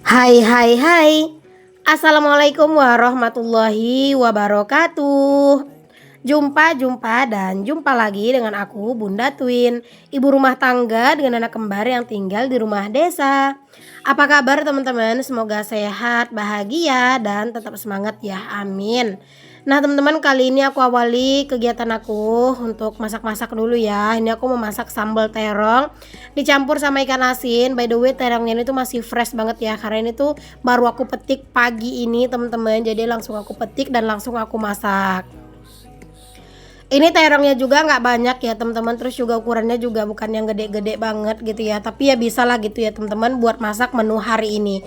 Hai hai hai. Assalamualaikum warahmatullahi wabarakatuh. Jumpa lagi dengan aku Bunda Twin, ibu rumah tangga dengan anak kembar yang tinggal di rumah desa. Apa kabar teman-teman? Semoga sehat, bahagia dan tetap semangat ya. Amin. Nah teman-teman, kali ini aku awali kegiatan aku untuk masak-masak dulu ya. Ini aku memasak sambal terong dicampur sama ikan asin. By the way, terongnya ini tuh masih fresh banget ya, karena ini tuh baru aku petik pagi ini teman-teman. Jadi langsung aku petik dan langsung aku masak. Ini terongnya juga nggak banyak ya teman-teman, terus juga ukurannya juga bukan yang gede-gede banget gitu ya, tapi ya bisa lah gitu ya teman-teman buat masak menu hari ini.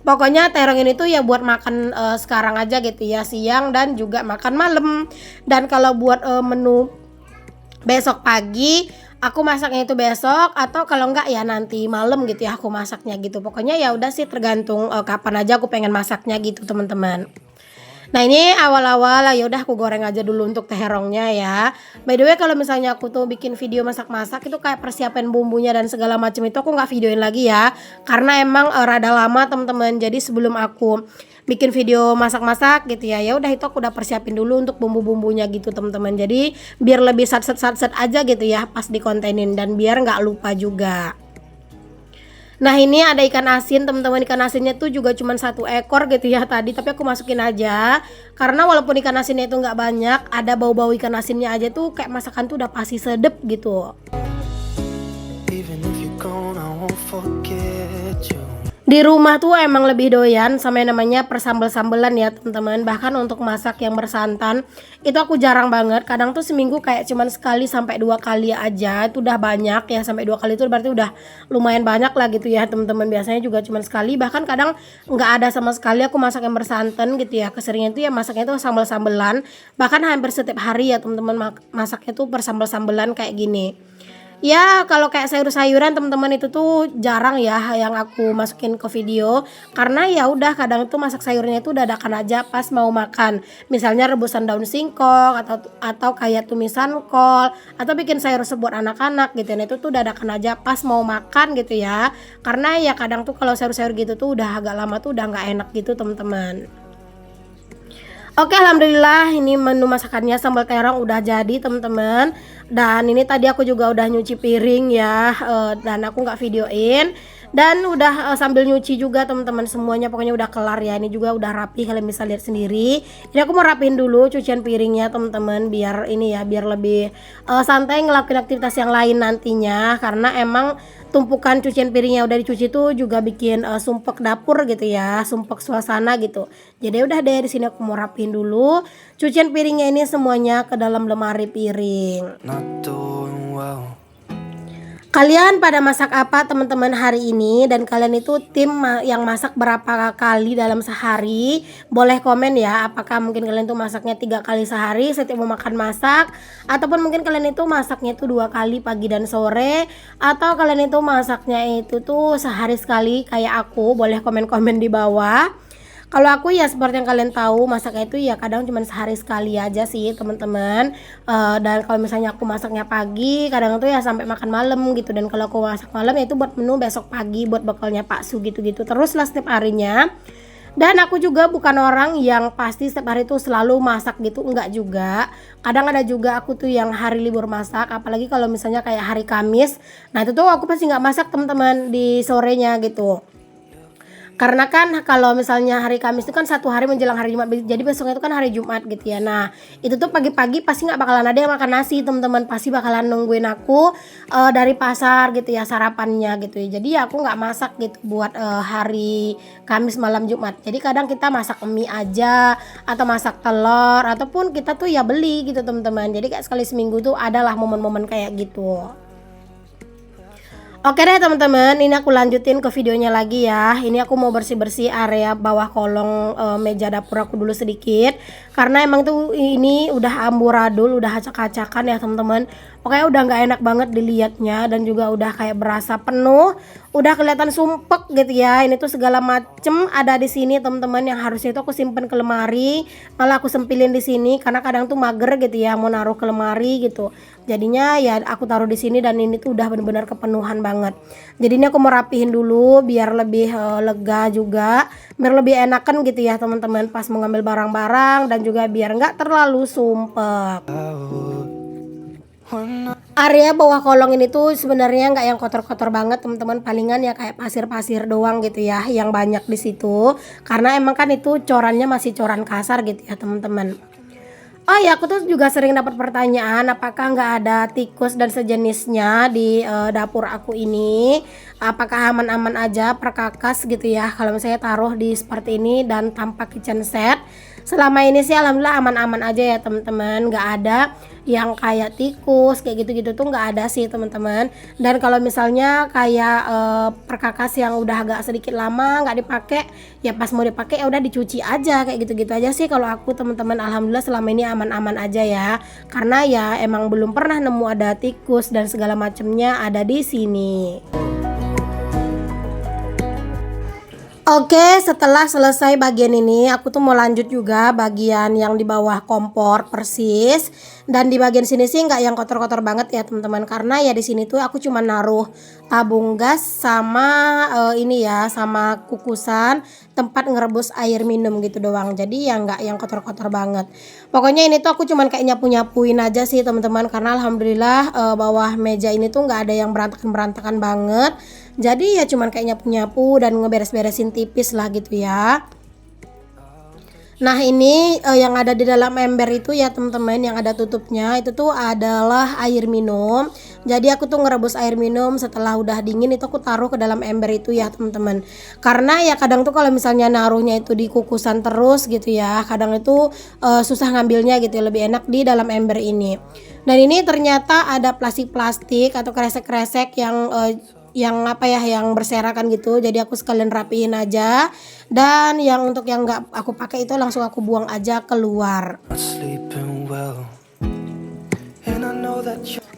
Pokoknya terong ini tuh ya buat makan sekarang aja gitu ya, siang dan juga makan malam. Dan kalau buat menu besok pagi, aku masaknya itu besok, atau kalau enggak ya nanti malam gitu ya aku masaknya gitu. Pokoknya ya udah sih, tergantung kapan aja aku pengen masaknya gitu teman-teman. Nah ini awal-awal ya udah aku goreng aja dulu untuk terongnya ya. By the way, kalau misalnya aku tuh bikin video masak-masak itu kayak persiapan bumbunya dan segala macam itu aku nggak videoin lagi ya, karena emang rada lama teman-teman. Jadi sebelum aku bikin video masak-masak gitu ya, ya udah itu aku udah persiapin dulu untuk bumbu-bumbunya gitu teman-teman. Jadi biar lebih sat-set aja gitu ya pas dikontenin, dan biar nggak lupa juga. Nah ini ada ikan asin teman-teman. Ikan asinnya tuh juga cuma 1 ekor gitu ya tadi, tapi aku masukin aja karena walaupun ikan asinnya itu nggak banyak, ada bau-bau ikan asinnya aja tuh kayak masakan tuh udah pasti sedep gitu. Even if you're gone, I won't forget you. Di rumah tuh emang lebih doyan sama yang namanya persambel-sambelan ya teman-teman. Bahkan untuk masak yang bersantan itu aku jarang banget. Kadang tuh seminggu kayak cuman sekali sampai 2 kali aja. Itu udah banyak ya, sampai 2 kali itu berarti udah lumayan banyak lah gitu ya teman-teman. Biasanya juga cuman sekali, bahkan kadang nggak ada sama sekali aku masak yang bersantan gitu ya. Keseringan itu ya masaknya tuh sambal-sambelan. Bahkan hampir setiap hari ya teman-teman masaknya tuh persambel-sambelan kayak gini. Ya kalau kayak sayur-sayuran teman-teman itu tuh jarang ya yang aku masukin ke video, karena ya udah kadang tuh masak sayurnya itu dadakan aja pas mau makan. Misalnya rebusan daun singkong atau kayak tumisan kol atau bikin sayur buat anak-anak gitu. Nah itu tuh dadakan aja pas mau makan gitu ya. Karena ya kadang tuh kalau sayur-sayur gitu tuh udah agak lama tuh udah nggak enak gitu teman-teman. Oke, alhamdulillah ini menu masakannya sambal terong udah jadi teman-teman. Dan ini tadi aku juga udah nyuci piring ya, dan aku nggak videoin. Dan udah sambil nyuci juga teman-teman, semuanya pokoknya udah kelar ya. Ini juga udah rapi, kalian bisa lihat sendiri. Ini aku mau rapiin dulu cucian piringnya teman-teman, biar ini ya, biar lebih santai ngelakuin aktivitas yang lain nantinya. Karena emang tumpukan cucian piring yang udah dicuci tuh juga bikin sumpek dapur gitu ya, sumpek suasana gitu. Jadi udah deh, di sini aku mau rapiin dulu cucian piringnya ini semuanya ke dalam lemari piring. Kalian pada masak apa teman-teman hari ini, dan kalian itu tim yang masak berapa kali dalam sehari? Boleh komen ya, apakah mungkin kalian tuh masaknya 3 kali sehari setiap mau makan masak, ataupun mungkin kalian itu masaknya itu 2 kali pagi dan sore, atau kalian itu masaknya itu tuh sehari sekali kayak aku. Boleh komen-komen di bawah. Kalau aku ya seperti yang kalian tahu, masaknya itu ya kadang cuma sehari sekali aja sih teman-teman. Dan kalau misalnya aku masaknya pagi, kadang tuh ya sampai makan malam gitu. Dan kalau aku masak malam ya itu buat menu besok pagi, buat bekalnya Pak Su gitu-gitu. Terus lah setiap harinya. Dan aku juga bukan orang yang pasti setiap hari tuh selalu masak gitu, enggak juga. Kadang ada juga aku tuh yang hari libur masak, apalagi kalau misalnya kayak hari Kamis. Nah itu tuh aku pasti nggak masak teman-teman di sorenya gitu. Karena kan kalau misalnya hari Kamis itu kan 1 hari menjelang hari Jumat, jadi besoknya itu kan hari Jumat gitu ya. Nah itu tuh pagi-pagi pasti nggak bakalan ada yang makan nasi teman-teman, pasti bakalan nungguin aku dari pasar gitu ya, sarapannya gitu ya. Jadi ya aku nggak masak gitu buat hari Kamis malam Jumat. Jadi kadang kita masak mie aja, atau masak telur, ataupun kita tuh ya beli gitu teman-teman. Jadi kayak sekali seminggu tuh adalah momen-momen kayak gitu. Oke deh teman-teman, ini aku lanjutin ke videonya lagi ya. Ini aku mau bersih-bersih area bawah kolong meja dapur aku dulu sedikit. Karena emang tuh ini udah amburadul, udah acak-acakan ya teman-teman. Pokoknya udah nggak enak banget dilihatnya dan juga udah kayak berasa penuh, udah kelihatan sumpek gitu ya. Ini tuh segala macem ada di sini teman-teman, yang harusnya itu aku simpen ke lemari, malah aku sempilin di sini karena kadang tuh mager gitu ya mau naruh ke lemari gitu. Jadinya ya aku taruh di sini dan ini tuh udah bener-bener kepenuhan banget. Jadi ini aku mau rapihin dulu biar lebih lega juga, biar lebih enakan gitu ya teman-teman pas mau ngambil barang-barang, dan juga biar nggak terlalu sumpek. Area bawah kolong ini tuh sebenarnya nggak yang kotor-kotor banget teman-teman, palingan ya kayak pasir-pasir doang gitu ya yang banyak di situ, karena emang kan itu corannya masih coran kasar gitu ya teman-teman. Oh ya, aku tuh juga sering dapat pertanyaan apakah nggak ada tikus dan sejenisnya di dapur aku ini. Apakah aman-aman aja, perkakas gitu ya kalau misalnya taruh di seperti ini dan tanpa kitchen set. Selama ini sih alhamdulillah aman-aman aja ya teman-teman, nggak ada yang kayak tikus kayak gitu-gitu tuh nggak ada sih teman-teman. Dan kalau misalnya kayak perkakas yang udah agak sedikit lama nggak dipakai, ya pas mau dipakai ya udah dicuci aja kayak gitu-gitu aja sih kalau aku teman-teman. Alhamdulillah selama ini aman-aman aja ya, karena ya emang belum pernah nemu ada tikus dan segala macamnya ada di sini. Oke, setelah selesai bagian ini, aku tuh mau lanjut juga bagian yang di bawah kompor persis. Dan di bagian sini sih nggak yang kotor-kotor banget ya teman-teman, karena ya di sini tuh aku cuma naruh tabung gas sama ini ya, sama kukusan tempat ngerebus air minum gitu doang. Jadi ya nggak yang kotor-kotor banget. Pokoknya ini tuh aku cuman kayak nyapu-nyapuin aja sih teman-teman, karena alhamdulillah bawah meja ini tuh nggak ada yang berantakan-berantakan banget. Jadi ya cuman kayak nyapu-nyapu dan ngeberes-beresin tipis lah gitu ya. Nah ini yang ada di dalam ember itu ya teman-teman, yang ada tutupnya itu tuh adalah air minum. Jadi aku tuh ngerebus air minum, setelah udah dingin itu aku taruh ke dalam ember itu ya teman-teman. Karena ya kadang tuh kalau misalnya naruhnya itu di kukusan terus gitu ya, kadang itu susah ngambilnya gitu, lebih enak di dalam ember ini. Dan ini ternyata ada plastik-plastik atau kresek-kresek yang apa ya, yang berserakan gitu. Jadi aku sekalian rapiin aja, dan yang untuk yang nggak aku pakai itu langsung aku buang aja keluar.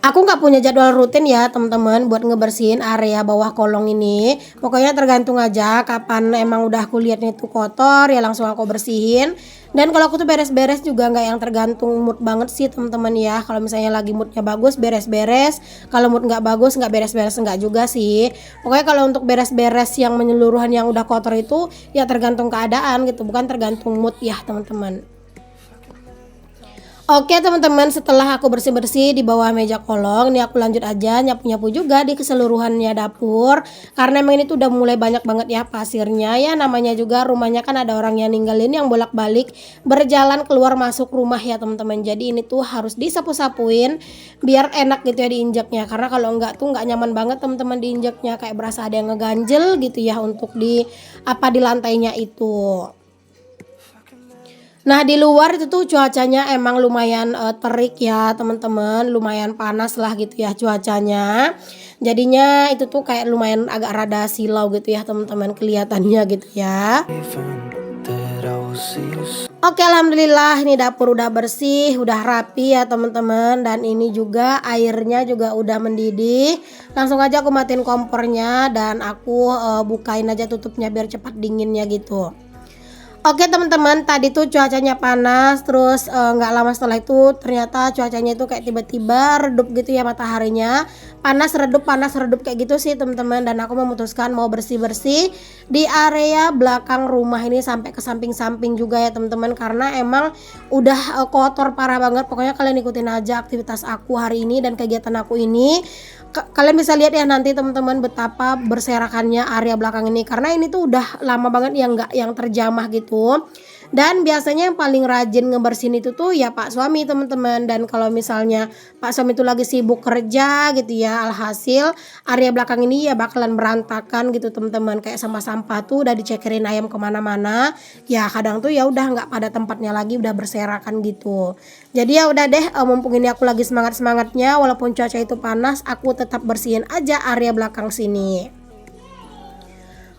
Aku nggak punya jadwal rutin ya teman-teman buat ngebersihin area bawah kolong ini. Pokoknya tergantung aja kapan emang udah aku liatnya itu kotor ya langsung aku bersihin. Dan kalau aku tuh beres-beres juga nggak yang tergantung mood banget sih teman-teman ya. Kalau misalnya lagi moodnya bagus beres-beres, kalau mood nggak bagus nggak beres-beres, nggak juga sih. Pokoknya kalau untuk beres-beres yang menyeluruhan yang udah kotor itu ya tergantung keadaan gitu, bukan tergantung mood ya teman-teman. Oke teman-teman, setelah aku bersih-bersih di bawah meja kolong, ini aku lanjut aja nyapu-nyapu juga di keseluruhannya dapur. Karena emang ini tuh udah mulai banyak banget ya pasirnya ya, namanya juga rumahnya kan ada orang yang ninggalin yang bolak-balik berjalan keluar masuk rumah ya teman-teman. Jadi ini tuh harus disapu-sapuin biar enak gitu ya diinjaknya. Karena kalau enggak tuh nggak nyaman banget teman-teman diinjaknya, kayak berasa ada yang ngeganjel gitu ya untuk di di lantainya itu. Nah di luar itu tuh cuacanya emang lumayan terik ya teman-teman, lumayan panas lah gitu ya cuacanya. Jadinya itu tuh kayak lumayan agak rada silau gitu ya teman-teman kelihatannya gitu ya. Oke alhamdulillah ini dapur udah bersih, udah rapi ya teman-teman, dan ini juga airnya juga udah mendidih. Langsung aja aku matiin kompornya dan aku bukain aja tutupnya biar cepat dinginnya gitu. Oke teman-teman, tadi tuh cuacanya panas, terus nggak lama setelah itu ternyata cuacanya itu kayak tiba-tiba redup gitu ya mataharinya. Panas redup kayak gitu sih teman-teman, dan aku memutuskan mau bersih-bersih di area belakang rumah ini sampai ke samping-samping juga ya teman-teman, karena emang udah kotor parah banget. Pokoknya kalian ikutin aja aktivitas aku hari ini dan kegiatan aku ini. Kalian bisa lihat ya nanti teman-teman betapa berserakannya area belakang ini, karena ini tuh udah lama banget yang nggak yang terjamah gitu. Dan biasanya yang paling rajin ngebersihin itu tuh ya Pak suami teman-teman. Dan kalau misalnya Pak suami itu lagi sibuk kerja gitu ya, alhasil area belakang ini ya bakalan berantakan gitu teman-teman, kayak sampah-sampah tuh udah dicekerin ayam kemana-mana ya, kadang tuh ya udah nggak pada tempatnya lagi, udah berserakan gitu. Jadi ya udah deh, mumpung ini aku lagi semangat-semangatnya walaupun cuaca itu panas, aku tetap bersihin aja area belakang sini.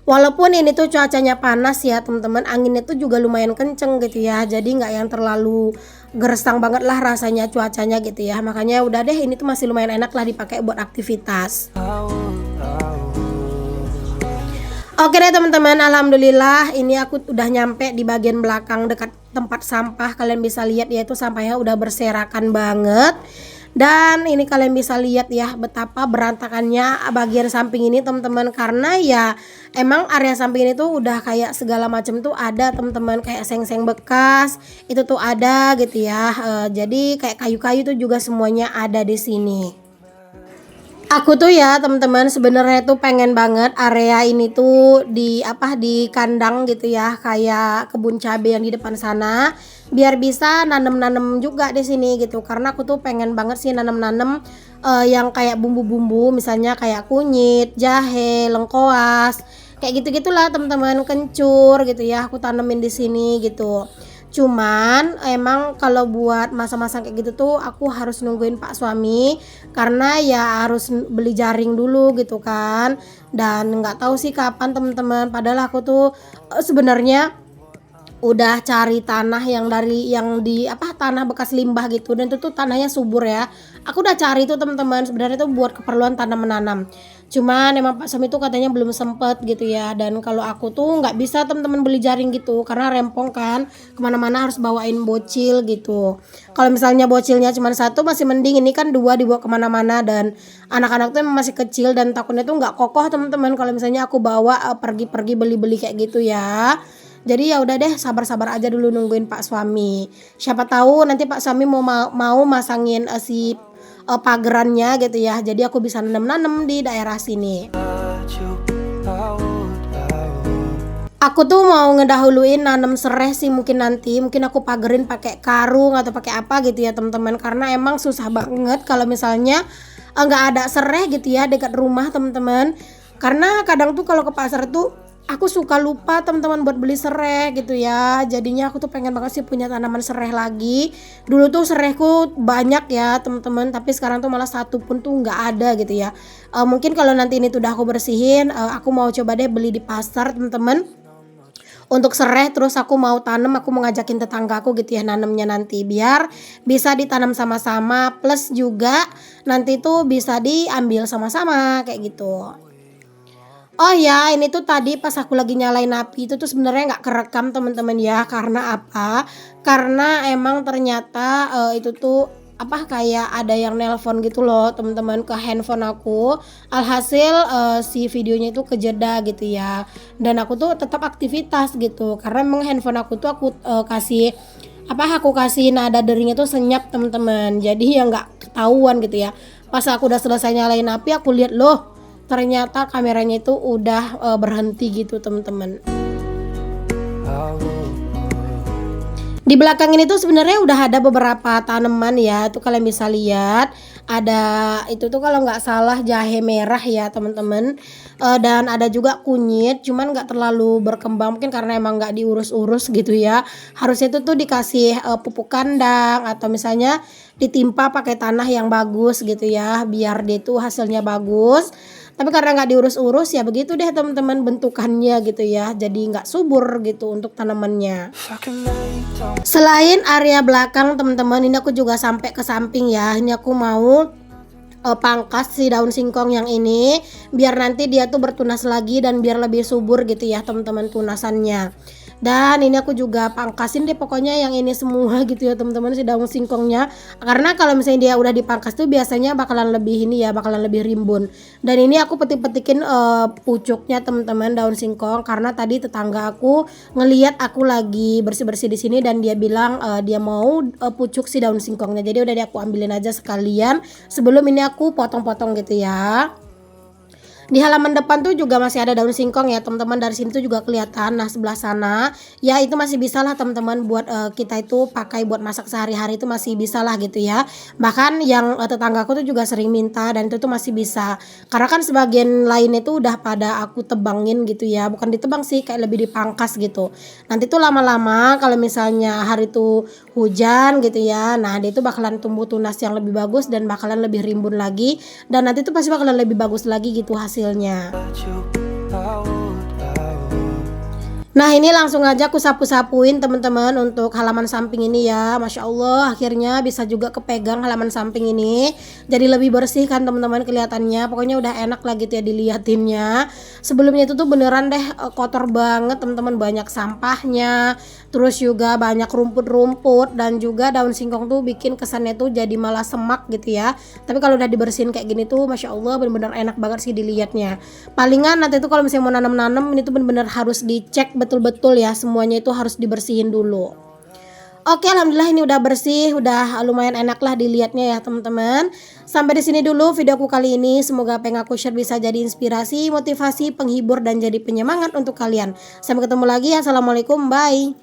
Walaupun ini tuh cuacanya panas ya teman-teman, anginnya tuh juga lumayan kenceng gitu ya, jadi nggak yang terlalu gersang banget lah rasanya cuacanya gitu ya. Makanya udah deh, ini tuh masih lumayan enak lah dipakai buat aktivitas. Oke deh teman-teman, alhamdulillah ini aku udah nyampe di bagian belakang dekat tempat sampah. Kalian bisa lihat ya, itu sampahnya udah berserakan banget. Dan ini kalian bisa lihat ya betapa berantakannya bagian samping ini teman-teman, karena ya emang area samping ini tuh udah kayak segala macam tuh ada teman-teman, kayak seng-seng bekas itu tuh ada gitu ya. Jadi kayak kayu-kayu tuh juga semuanya ada di sini. Aku tuh ya teman-teman sebenarnya tuh pengen banget area ini tuh di kandang gitu ya, kayak kebun cabai yang di depan sana, biar bisa nanem-nanem juga di sini gitu. Karena aku tuh pengen banget sih nanem-nanem yang kayak bumbu-bumbu, misalnya kayak kunyit, jahe, lengkoas, kayak gitu-gitulah teman-teman, kencur gitu ya. Aku tanemin di sini gitu. Cuman emang kalau buat masa-masa kayak gitu tuh aku harus nungguin Pak suami, karena ya harus beli jaring dulu gitu kan. Dan nggak tahu sih kapan teman-teman. Padahal aku tuh sebenarnya udah cari tanah yang tanah bekas limbah gitu, dan itu tuh tanahnya subur ya. Aku udah cari tuh teman-teman, sebenarnya tuh buat keperluan tanam menanam. Cuman emang Pak Sam itu katanya belum sempet gitu ya. Dan kalau aku tuh nggak bisa teman-teman beli jaring gitu, karena rempong kan, kemana-mana harus bawain bocil gitu. Kalau misalnya bocilnya cuma satu masih mending, ini kan dua dibawa kemana-mana, dan anak-anak tuh emang masih kecil dan takutnya tuh nggak kokoh teman-teman kalau misalnya aku bawa pergi-pergi beli-beli kayak gitu ya. Jadi ya udah deh, sabar-sabar aja dulu nungguin Pak suami. Siapa tahu nanti Pak suami mau masangin pagerannya gitu ya. Jadi aku bisa nanam-nanam di daerah sini. Aku tuh mau ngedahuluin nanam serai sih, mungkin aku pagerin pakai karung atau pakai apa gitu ya teman-teman, karena emang susah banget kalau misalnya nggak ada serai gitu ya dekat rumah teman-teman. Karena kadang tuh kalau ke pasar tuh aku suka lupa teman-teman buat beli serai gitu ya. Jadinya aku tuh pengen banget sih punya tanaman serai lagi. Dulu tuh seraiku banyak ya teman-teman, tapi sekarang tuh malah satu pun tuh nggak ada gitu ya. Mungkin kalau nanti ini tuh udah aku bersihin, aku mau coba deh beli di pasar teman-teman untuk serai. Terus aku mau tanam, aku mau ngajakin tetanggaku gitu ya nanemnya nanti, biar bisa ditanam sama-sama, plus juga nanti tuh bisa diambil sama-sama kayak gitu. Oh ya, ini tuh tadi pas aku lagi nyalain api itu tuh sebenarnya nggak kerekam teman-teman ya. Karena apa? Karena emang ternyata itu tuh kayak ada yang nelpon gitu loh teman-teman ke handphone aku. Alhasil si videonya itu kejeda gitu ya. Dan aku tuh tetap aktivitas gitu. Karena emang handphone aku tuh aku kasih aku kasih nada deringnya tuh senyap teman-teman. Jadi ya nggak ketahuan gitu ya. Pas aku udah selesai nyalain api, aku lihat loh, ternyata kameranya itu udah berhenti gitu teman-teman. Di belakang ini tuh sebenarnya udah ada beberapa tanaman ya, itu kalian bisa lihat. Ada itu tuh kalau nggak salah jahe merah ya teman-teman. Dan ada juga kunyit, cuman nggak terlalu berkembang mungkin karena emang nggak diurus-urus gitu ya. Harusnya itu tuh dikasih pupuk kandang atau misalnya ditimpa pakai tanah yang bagus gitu ya, biar dia tuh hasilnya bagus. Tapi karena nggak diurus-urus ya begitu deh teman-teman bentukannya gitu ya, jadi nggak subur gitu untuk tanamannya. Selain area belakang teman-teman, ini aku juga sampai ke samping ya. Ini aku mau pangkas si daun singkong yang ini, biar nanti dia tuh bertunas lagi dan biar lebih subur gitu ya teman-teman tunasannya. Dan ini aku juga pangkasin deh pokoknya yang ini semua gitu ya teman-teman, si daun singkongnya. Karena kalau misalnya dia udah dipangkas tuh biasanya bakalan lebih bakalan lebih rimbun. Dan ini aku petik-petikin pucuknya teman-teman, daun singkong, karena tadi tetangga aku ngeliat aku lagi bersih-bersih di sini dan dia bilang dia mau pucuk si daun singkongnya. Jadi udah deh aku ambilin aja sekalian sebelum ini aku potong-potong gitu ya. Di halaman depan tuh juga masih ada daun singkong ya teman-teman, dari sini tuh juga kelihatan. Nah sebelah sana ya itu masih bisa lah teman-teman buat kita itu pakai buat masak sehari-hari, itu masih bisa lah gitu ya. Bahkan yang tetanggaku tuh juga sering minta dan itu tuh masih bisa, karena kan sebagian lainnya tuh udah pada aku tebangin gitu ya, bukan ditebang sih, kayak lebih dipangkas gitu. Nanti tuh lama-lama kalau misalnya hari itu hujan gitu ya, nah dia tuh bakalan tumbuh tunas yang lebih bagus dan bakalan lebih rimbun lagi, dan nanti tuh pasti bakalan lebih bagus lagi gitu hasilnya. Nah ini langsung aja aku sapu-sapuin teman-teman untuk halaman samping ini ya. Masya Allah akhirnya bisa juga kepegang halaman samping ini. Jadi lebih bersih kan teman-teman kelihatannya. Pokoknya udah enak lah gitu ya dilihatinnya. Sebelumnya itu tuh beneran deh kotor banget teman-teman. Banyak sampahnya. Terus juga banyak rumput-rumput. Dan juga daun singkong tuh bikin kesannya tuh jadi malah semak gitu ya. Tapi kalau udah dibersihin kayak gini tuh Masya Allah bener-bener enak banget sih dilihatnya. Palingan nanti tuh kalau misalnya mau nanam-nanam ini tuh bener-bener harus dicek betul-betul ya, semuanya itu harus dibersihin dulu. Oke, alhamdulillah ini udah bersih, udah lumayan enak lah dilihatnya ya teman-teman. Sampai di sini dulu videoku kali ini. Semoga apa yang aku share bisa jadi inspirasi, motivasi, penghibur dan jadi penyemangat untuk kalian. Sampai ketemu lagi. Assalamualaikum, bye.